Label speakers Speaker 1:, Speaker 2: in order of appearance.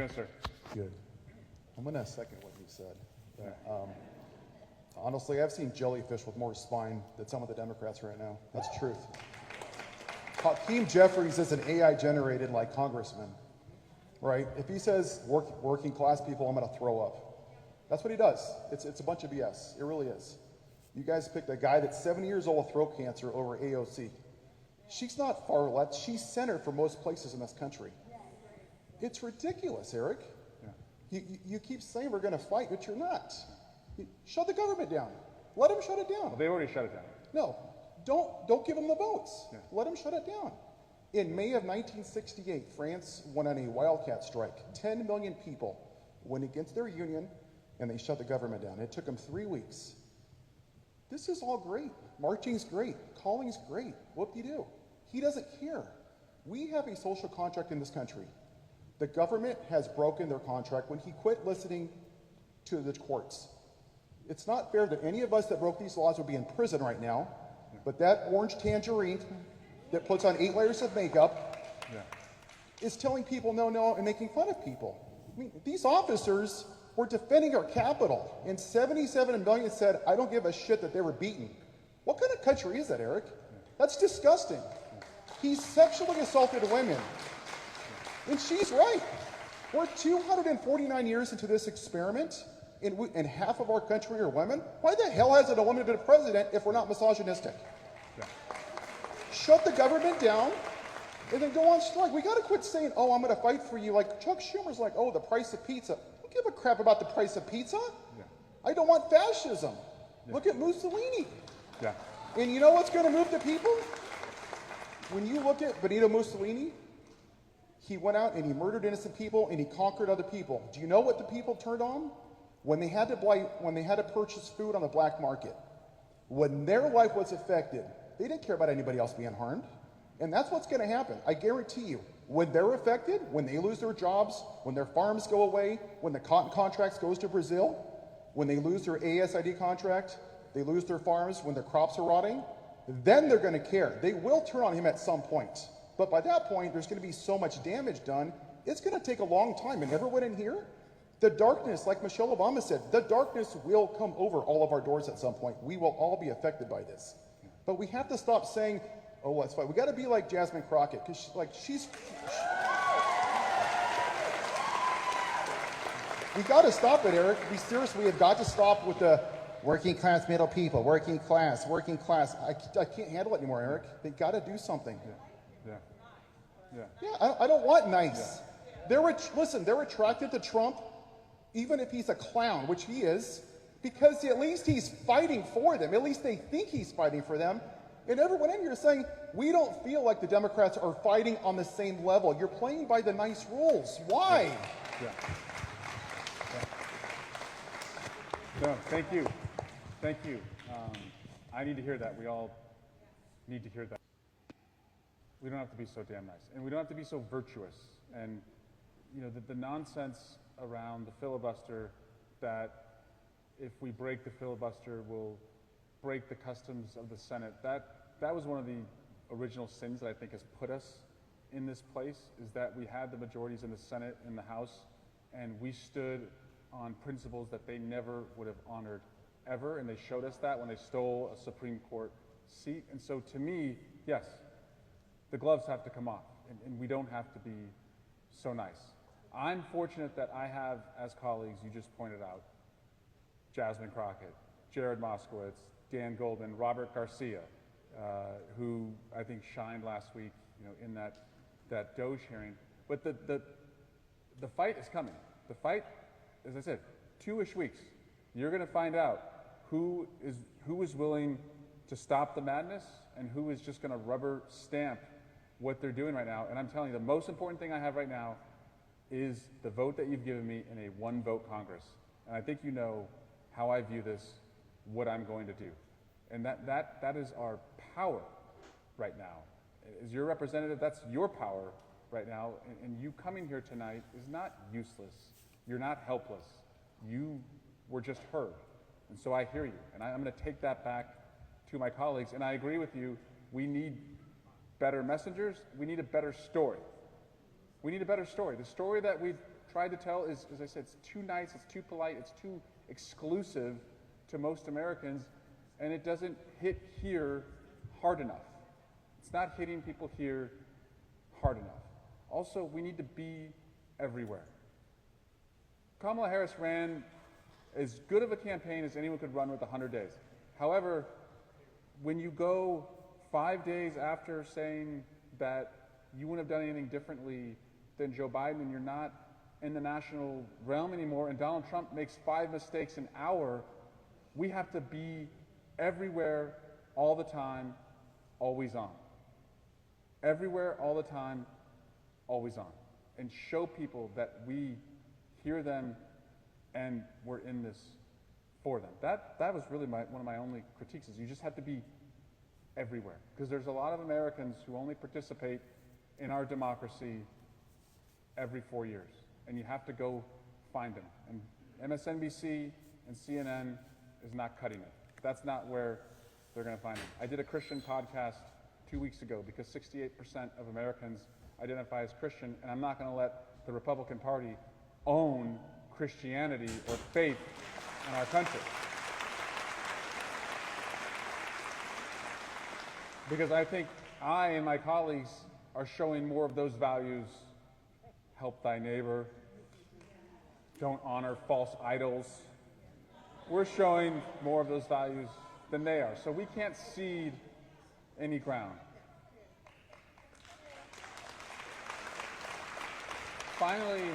Speaker 1: Minister.
Speaker 2: Good. I'm going to second what you said. Honestly, I've seen jellyfish with more spine than some of the Democrats right now. That's the truth. Hakeem Jeffries is an AI generated like congressman, right? If he says working class people, I'm going to throw up. That's what he does. It's a bunch of BS. It really is. You guys picked a guy that's 70 years old with throat cancer over AOC. She's not far left. She's center for most places in this country. It's ridiculous, Eric. Yeah. You keep saying we're going to fight, but you're not. Shut the government down. Let them shut it down.
Speaker 1: Well, they already shut it down.
Speaker 2: No, don't give them the votes. Yeah. Let them shut it down. In May of 1968, France went on a wildcat strike. 10 million people went against their union, and they shut the government down. It took them 3 weeks. This is all great. Marching's great. Calling's great. Whoop-de-doo. He doesn't care. We have a social contract in this country. The government has broken their contract when he quit listening to the courts. It's not fair that any of us that broke these laws would be in prison right now, but that orange tangerine that puts on 8 layers of makeup is telling people no and making fun of people. I mean, these officers were defending our capital, and 77 million said, I don't give a shit that they were beaten. What kind of country is that, Eric? That's disgusting. He sexually assaulted women. And she's right. We're 249 years into this experiment, and half of our country are women. Why the hell hasn't a woman been president if we're not misogynistic? Yeah. Shut the government down, and then go on strike. We got to quit saying, oh, I'm going to fight for you. Like Chuck Schumer's like, oh, the price of pizza. I don't give a crap about the price of pizza. Yeah. I don't want fascism. Yeah. Look at Mussolini. Yeah. And you know what's going to move the people? When you look at Benito Mussolini, he went out and he murdered innocent people and he conquered other people. Do you know what the people turned on? When they had to purchase food on the black market, when their life was affected, they didn't care about anybody else being harmed. And that's what's going to happen. I guarantee you, when they're affected, when they lose their jobs, when their farms go away, when the cotton contracts goes to Brazil, when they lose their ASID contract, they lose their farms, when their crops are rotting, then they're going to care. They will turn on him at some point. But by that point, there's going to be so much damage done, it's going to take a long time. And everyone in here, the darkness, like Michelle Obama said, the darkness will come over all of our doors at some point. We will all be affected by this. But we have to stop saying, oh, let's fight. We got to be like Jasmine Crockett, because we got to stop it, Eric. Be serious. We have got to stop with the working class middle people, working class. I can't handle it anymore, Eric. They got to do something. Yeah, I don't want nice. Yeah. They're attracted to Trump, even if he's a clown, which he is, because at least he's fighting for them. At least they think he's fighting for them. And everyone in here is saying, we don't feel like the Democrats are fighting on the same level. You're playing by the nice rules. Why?
Speaker 1: Yeah. No, thank you. Thank you. I need to hear that. We all need to hear that. We don't have to be so damn nice. And we don't have to be so virtuous. And, you know, the nonsense around the filibuster that if we break the filibuster, we'll break the customs of the Senate. That was one of the original sins that I think has put us in this place, is that we had the majorities in the Senate and the House, and we stood on principles that they never would have honored ever, and they showed us that when they stole a Supreme Court seat. And so to me, yes, the gloves have to come off, and we don't have to be so nice. I'm fortunate that I have, as colleagues, you just pointed out, Jasmine Crockett, Jared Moskowitz, Dan Goldman, Robert Garcia, who I think shined last week, you know, in that Doge hearing. But the fight is coming. The fight, as I said, 2-ish weeks. You're going to find out who is willing to stop the madness and who is just going to rubber stamp what they're doing right now. And I'm telling you, the most important thing I have right now is the vote that you've given me in a one-vote Congress. And I think you know how I view this, what I'm going to do. And that is our power right now. As your representative, that's your power right now. And you coming here tonight is not useless. You're not helpless. You were just heard. And so I hear you. And I'm going to take that back to my colleagues. And I agree with you. We need better messengers. We need a better story. We need a better story. The story that we've tried to tell is, as I said, it's too nice, it's too polite, it's too exclusive to most Americans, and it doesn't hit here hard enough. It's not hitting people here hard enough. Also, we need to be everywhere. Kamala Harris ran as good of a campaign as anyone could run with 100 days. However, when you go 5 days after saying that you wouldn't have done anything differently than Joe Biden and you're not in the national realm anymore, and Donald Trump makes 5 mistakes an hour, we have to be everywhere all the time, always on. Everywhere, all the time, always on. And show people that we hear them and we're in this for them. That was really one of my only critiques, is you just have to be everywhere. Because there's a lot of Americans who only participate in our democracy every 4 years. And you have to go find them. And MSNBC and CNN is not cutting it. That's not where they're going to find them. I did a Christian podcast 2 weeks ago because 68% of Americans identify as Christian, and I'm not going to let the Republican Party own Christianity or faith in our country. Because I think I and my colleagues are showing more of those values. Help thy neighbor. Don't honor false idols. We're showing more of those values than they are. So we can't cede any ground. Finally,